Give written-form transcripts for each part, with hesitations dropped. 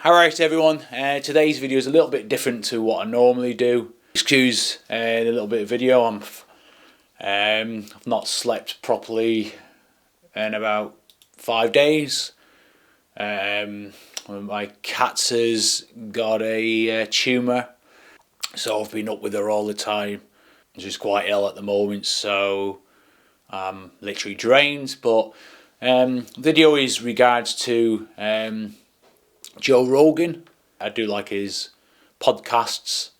Alright everyone, today's video is a little bit different to what I normally do. Excuse the little bit of video. I've not slept properly in about 5 days. My cat has got a tumour, so I've been up with her all the time. She's quite ill at the moment, so I'm literally drained. But video is regards to Joe Rogan. I do like his podcasts.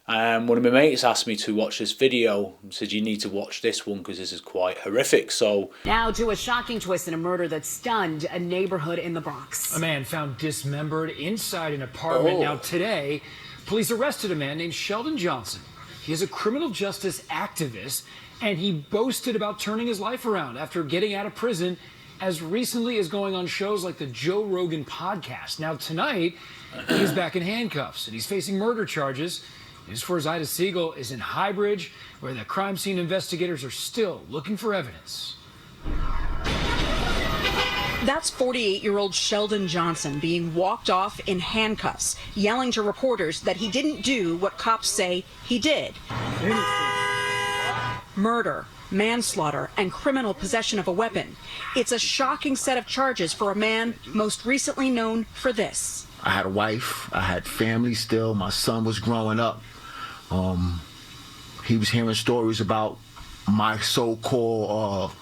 One of my mates asked me to watch this video and said you need to watch this one because this is quite horrific. So now to a shocking twist in a murder that stunned a neighborhood in the Bronx. A man found dismembered inside an apartment. Now today, police arrested a man named Sheldon Johnson. He is a criminal justice activist, and he boasted about turning his life around after getting out of prison as recently as going on shows like the Joe Rogan Podcast. Now tonight, he's back in handcuffs and he's facing murder charges. News 4's Ida Siegel is in Highbridge, where the crime scene investigators are still looking for evidence. That's 48-year-old Sheldon Johnson being walked off in handcuffs, yelling to reporters that he didn't do what cops say he did. Murder, manslaughter, and criminal possession of a weapon. It's a shocking set of charges for a man most recently known for this. I had a wife, I had family still, my son was growing up. He was hearing stories about my so-called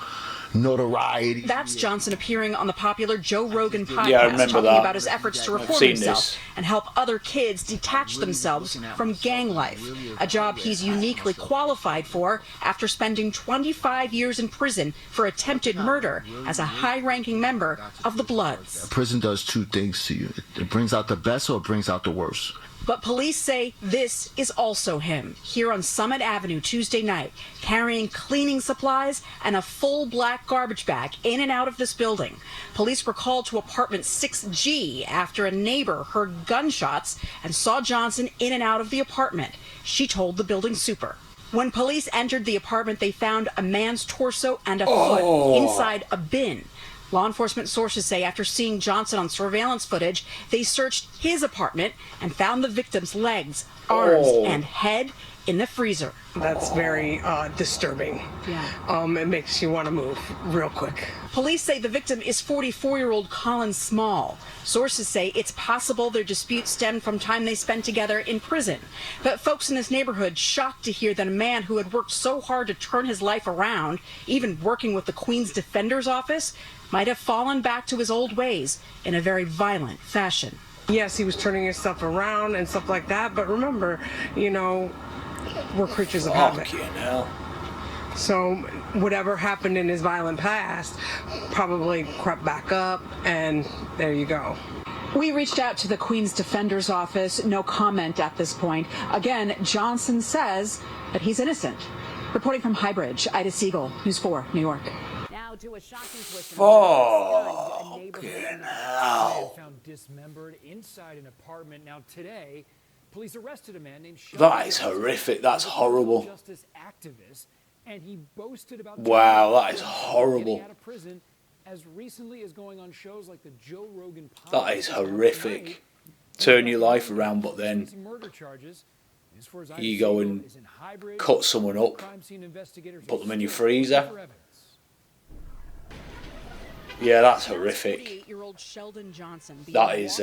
notoriety. That's Johnson appearing on the popular Joe Rogan Podcast, I remember talking that. about his efforts to report himself and help other kids detach themselves from gang life, a job he's uniquely qualified for after spending 25 years in prison for attempted murder as a high-ranking member of the Bloods. Prison does two things to you. It brings out the best or it brings out the worst. But police say this is also him, here on Summit Avenue Tuesday night, carrying cleaning supplies and a full black garbage bag in and out of this building. Police were called to apartment 6G after a neighbor heard gunshots and saw Johnson in and out of the apartment. She told the building super. When police entered the apartment, they found a man's torso and a foot inside a bin. Law enforcement sources say after seeing Johnson on surveillance footage, they searched his apartment and found the victim's legs, arms, and head in the freezer. That's very disturbing. Yeah. It makes you want to move real quick. Police say the victim is 44-year-old Colin Small. Sources say it's possible their dispute stemmed from time they spent together in prison. But folks in this neighborhood shocked to hear that a man who had worked so hard to turn his life around, even working with the Queen's Defender's Office, might have fallen back to his old ways in a very violent fashion. Yes, he was turning his stuff around and stuff like that, but remember, we're creatures of habit. So whatever happened in his violent past probably crept back up, and there you go. We reached out to the Queen's Defender's Office. No comment at this point. Again, Johnson says that he's innocent. Reporting from Highbridge, Ida Siegel, News 4, New York. To a shocking twist. fucking hell. Found dismembered inside an apartment. Now today, police arrested a man named That is horrific. That's horrible. Justice activist, and he boasted about Wow, that is horrible. out of prison as recently as going on shows like the Joe Rogan Podcast. That is horrific. Turn your life around, but then you go and cut someone up, put them in your freezer. Yeah, that's horrific. That is,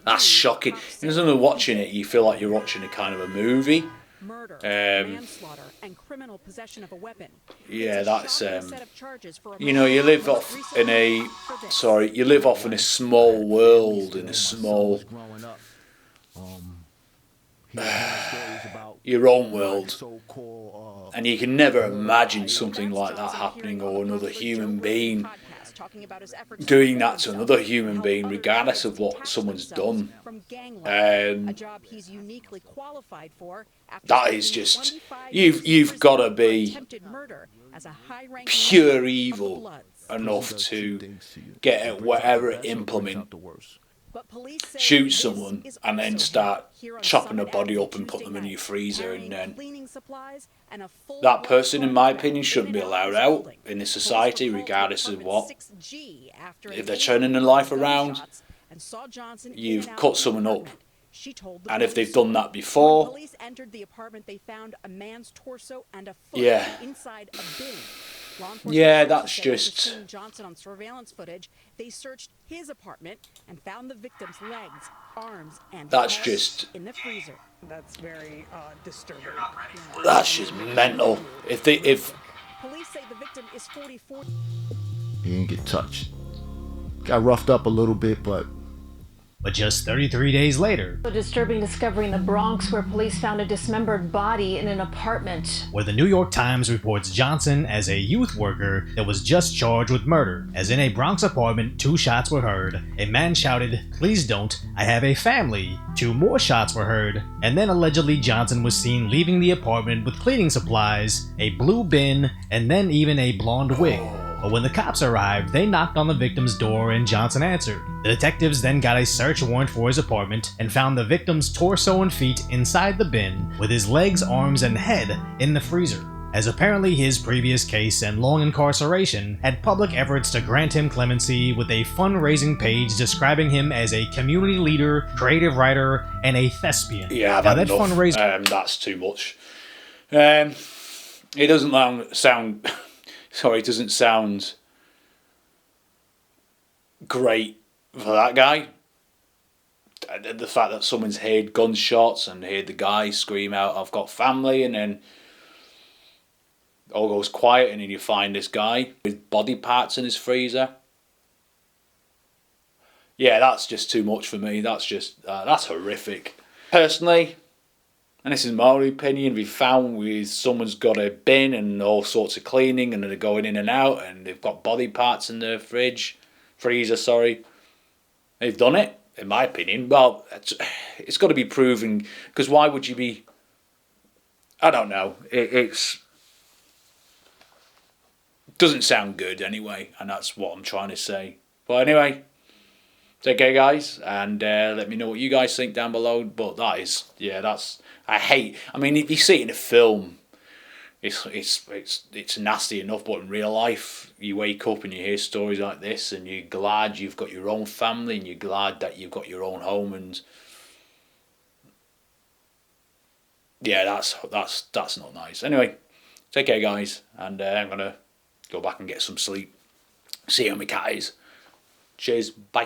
that's shocking. When watching it, you feel like you're watching a kind of a movie. Manslaughter and criminal possession of a weapon. Yeah, that's you live off in a small world, in a small your own world, and you can never imagine something like that happening, or another human being doing that to another human being, regardless of what someone's done. That is just, you've got to be pure evil enough to get at whatever implement shoot someone and then start chopping the body up and put them in your freezer, and then that person, in my opinion, shouldn't be allowed out in this society, regardless of what. If they're turning their life around, you've cut someone up. And if they've done that before, yeah. Yeah, that's just. Johnson on surveillance footage. They searched his apartment and found the victim's legs, arms, and That's in the freezer. That's very disturbing. That's just mental. If Police say the victim is 44. He didn't get touched. Got roughed up a little bit, but just 33 days later, A disturbing discovery in the Bronx where police found a dismembered body in an apartment. where the New York Times reports Johnson as a youth worker that was just charged with murder. As in a Bronx apartment, 2 shots were heard. A man shouted, "Please don't, I have a family." 2 more shots were heard, and then allegedly Johnson was seen leaving the apartment with cleaning supplies, a blue bin, and then even a blonde wig. But when the cops arrived, they knocked on the victim's door and Johnson answered. The detectives then got a search warrant for his apartment and found the victim's torso and feet inside the bin, with his legs, arms, and head in the freezer. As apparently his previous case and long incarceration had public efforts to grant him clemency, with a fundraising page describing him as a community leader, creative writer, and a thespian. Yeah, that fundraiser. That's too much. It doesn't sound. Sorry, it doesn't sound great for that guy. The fact that someone's heard gunshots and heard the guy scream out, "I've got family," and then all goes quiet, and then you find this guy with body parts in his freezer. Yeah, that's just too much for me. That's just that's horrific. Personally, and this is my own opinion, we found with someone's got a bin and all sorts of cleaning, and they're going in and out, and they've got body parts in their freezer. They've done it, in my opinion. Well, it's got to be proven, because why would you be? I don't know. It doesn't sound good anyway, and that's what I'm trying to say. But anyway, take care, guys, and let me know what you guys think down below. But that's. I mean, if you see it in a film, it's nasty enough, but in real life, you wake up and you hear stories like this, and you're glad you've got your own family, and you're glad that you've got your own home, and yeah, that's not nice. Anyway, take care, guys, and I'm gonna go back and get some sleep. See how my cat is. Cheers, bye.